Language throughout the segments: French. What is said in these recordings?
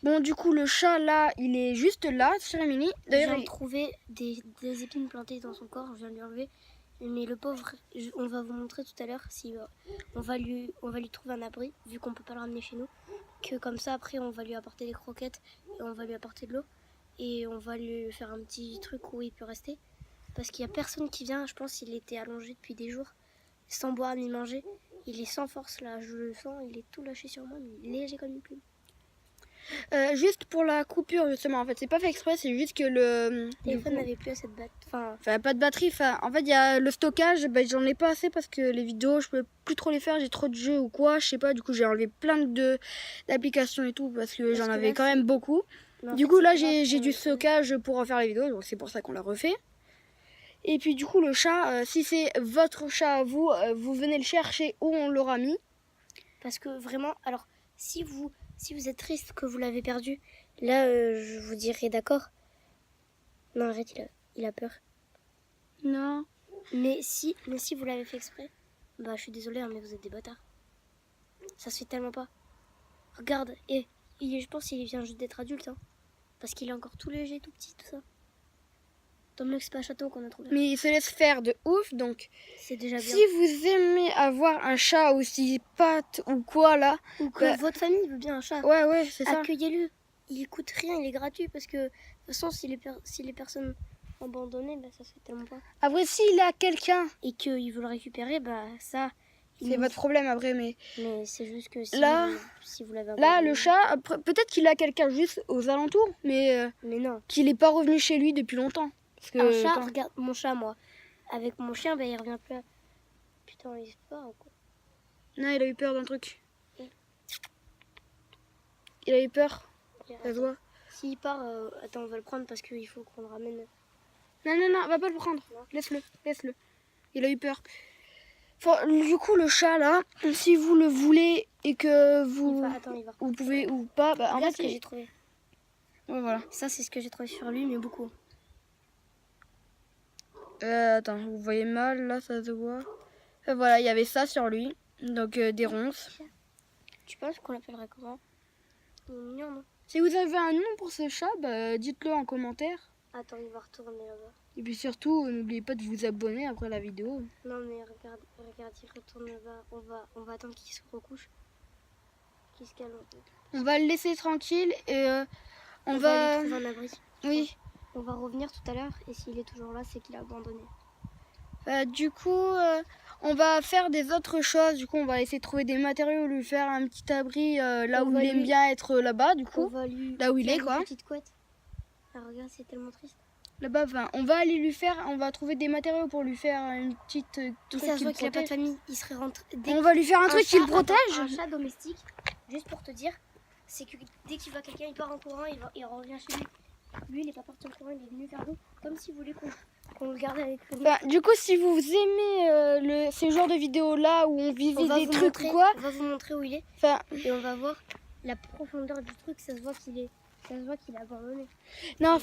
Bon, du coup, le chat, là, il est juste là, sur Emily. Je D'ailleurs, viens de trouver des épines plantées dans son corps, je viens de lui enlever. Mais le pauvre, on va vous montrer tout à l'heure si on va lui trouver un abri, vu qu'on peut pas le ramener chez nous. Que comme ça, après, on va lui apporter des croquettes et on va lui apporter de l'eau. Et on va lui faire un petit truc où il peut rester. Parce qu'il y a personne qui vient, je pense qu'il était allongé depuis des jours, sans boire ni manger. Il est sans force là, je le sens, il est tout lâché sur moi, mais il est léger comme une plume. juste pour la coupure, justement, en fait, c'est pas fait exprès, c'est juste que le téléphone n'avait plus assez de batterie. Enfin, pas de batterie. Enfin, en fait, il y a le stockage, bah, j'en ai pas assez parce que les vidéos, je peux plus trop les faire, j'ai trop de jeux ou quoi, je sais pas. Du coup, j'ai enlevé plein d'applications et tout parce que j'en avais quand même beaucoup. Du coup, là, j'ai du stockage pour refaire les vidéos, donc c'est pour ça qu'on l'a refait. Et puis, du coup, le chat, si c'est votre chat à vous, vous venez le chercher où on l'aura mis. Parce que vraiment, alors, si vous êtes triste que vous l'avez perdu, là, je vous dirais d'accord. Non, arrête, il a peur. Non. Mais si vous l'avez fait exprès, bah je suis désolée, hein, mais vous êtes des bâtards. Ça se fait tellement pas. Regarde, et je pense qu'il vient juste d'être adulte, hein, parce qu'il est encore tout léger, tout petit, tout ça. Tant mieux que c'est pas un chaton qu'on a trouvé. Mais il se laisse faire de ouf, donc c'est déjà bien. si vous aimez avoir un chat aussi patte ou quoi là, ou que votre famille veut bien un chat, ouais, c'est ça. Accueillez-le. Il coûte rien, il est gratuit parce que de toute façon, si les personnes abandonnées, bah ça se fait tellement pas. Après, s'il a quelqu'un et qu'il veut le récupérer, bah ça. C'est votre problème après, mais c'est juste que si vous l'avez abandonné. Là, le chat, peut-être qu'il a quelqu'un juste aux alentours, mais non. Qu'il n'est pas revenu chez lui depuis longtemps. Parce que, un chat, regarde, mon chat, moi, avec mon chien, bah il revient plus. Putain, il se part ou quoi? Non, il a eu peur d'un truc. Il a eu peur. Ça se voit. S'il part, attends, on va le prendre parce qu'il faut qu'on le ramène. Non, va pas le prendre. Laisse-le. Il a eu peur. Enfin, du coup, le chat là, si vous le voulez et que vous, vous pouvez ou pas, bah, en fait, ce que j'ai trouvé. Ouais, voilà. Ça, c'est ce que j'ai trouvé sur lui, mais beaucoup. Attends, vous voyez mal, là, ça se voit. Voilà, il y avait ça sur lui, donc des ronces. Tu penses qu'on l'appellerait comment? Il est mignon, non? Si vous avez un nom pour ce chat, bah, dites-le en commentaire. Attends, il va retourner là-bas. Et puis surtout, n'oubliez pas de vous abonner après la vidéo. Non mais regarde, il retourne là-bas. On va attendre qu'il se recouche. Qu'il se calme un peu. On va le laisser tranquille et on va lui trouver un abri. Oui. On va revenir tout à l'heure et s'il est toujours là, c'est qu'il a abandonné. Du coup, on va faire des autres choses. Du coup, on va essayer de trouver des matériaux, lui faire un petit abri là où il aime bien être là-bas, du coup. Là où il est, quoi. Une petite couette. Ah, regarde, c'est tellement triste. Là-bas, on va aller lui faire, on va trouver des matériaux pour lui faire une petite truc ça se voit qu'il n'a pas de famille, il serait rentré. On va lui faire un truc qui le protège. Un chat domestique, juste pour te dire, c'est que dès qu'il voit quelqu'un, il part en courant, il revient chez lui. Lui, il n'est pas parti en courant, il est venu vers nous, comme s'il voulait qu'on le garde avec lui. Du coup, si vous aimez ce genre de vidéos là où on visite des trucs ou quoi, on va vous montrer où il est. Et on va voir la profondeur du truc, ça se voit qu'il est abandonné. Non,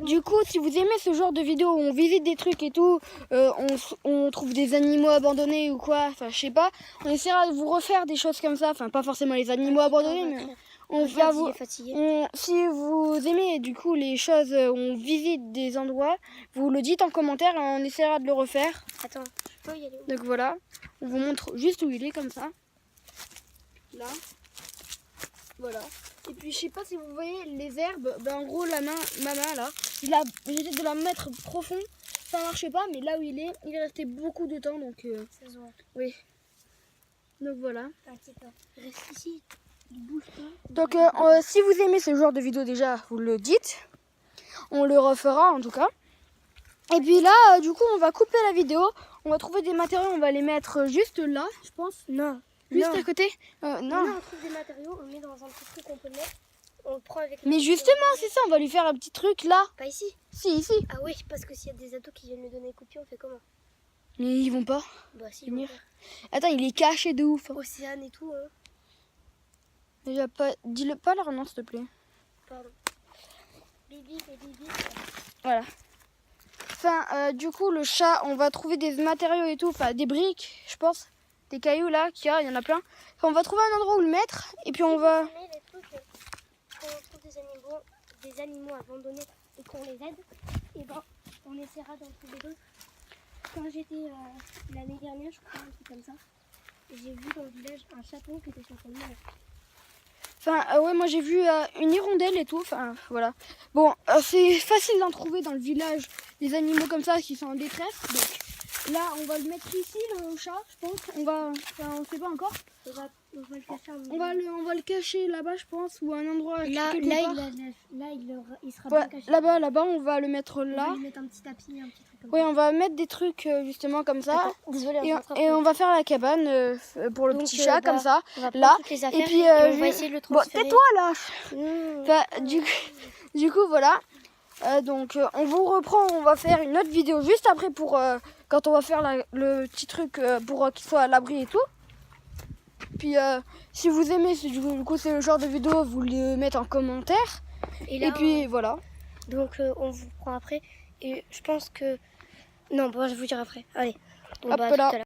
du coup, si vous aimez ce genre de vidéos où on visite des trucs et tout, on trouve des animaux abandonnés ou quoi, enfin, je sais pas, on essaiera de vous refaire des choses comme ça, enfin, pas forcément les animaux abandonnés, mais on va vous... si vous aimez, du coup, les choses où on visite des endroits, vous le dites en commentaire et on essaiera de le refaire. Attends, je peux y aller. Donc voilà, on vous montre juste où il est, comme ça. Là. Voilà. Et puis je sais pas si vous voyez les herbes, ben en gros ma main là, j'essaie de la mettre profond, ça marchait pas, mais là où il est resté beaucoup de temps, donc ça se voit. Oui. Donc voilà. Reste ici, il bouge pas. Donc si vous aimez ce genre de vidéo déjà, vous le dites, on le refera en tout cas. Et puis là, du coup, on va couper la vidéo, on va trouver des matériaux, on va les mettre juste là, je pense. Non. Juste à côté non, on trouve des matériaux, on met dans un petit truc qu'on peut mettre. On le prend avec. Mais justement, c'est ça, on va lui faire un petit truc là. Pas ici. Si, ici. Ah oui, parce que s'il y a des ados qui viennent lui donner des coups, on fait comment? Mais ils vont pas. Bah si, ils vont pas. Attends, il est caché de ouf. Océane et tout. Hein. Déjà pas. Dis-le pas leur nom, s'il te plaît. Pardon. Bibi. Voilà. Enfin, du coup, le chat, on va trouver des matériaux et tout, enfin des briques, je pense. Des cailloux là, il y en a plein. Enfin, on va trouver un endroit où le mettre et puis on va... quand on trouve des animaux abandonnés et qu'on les aide, et ben on essaiera d'en trouver d'autres. Quand j'étais l'année dernière, je crois, un truc comme ça, j'ai vu dans le village un chaton qui était sur le mourir. Enfin, ouais, moi j'ai vu une hirondelle et tout. Enfin, voilà. Bon, c'est facile d'en trouver dans le village des animaux comme ça qui sont en détresse. Donc là, on va le mettre ici, le chat, je pense. On sait pas encore. On va le cacher On va le cacher là-bas, je pense, ou à un endroit. il sera Ouais, bien caché. là-bas, on va le mettre On là. va lui mettre un petit tapis, un petit truc comme Oui, ça. on va mettre des trucs justement comme ça. Attends, désolée, Et on va faire la cabane pour le Donc, petit chat comme ça. On va prendre Là. toutes les affaires Et puis on va essayer de le bon, transférer. tais-toi là. Mmh. Enfin, du coup, voilà. Donc on vous reprend, on va faire une autre vidéo juste après pour quand on va faire le petit truc pour qu'il soit à l'abri et tout. Puis si vous aimez, du coup c'est le genre de vidéo, vous le mettez en commentaire. Et puis voilà. Donc on vous prend après. Et je pense que... Non, bon, je vais vous dire après. Allez. Bon, Hop bah, à tout là. à l'heure.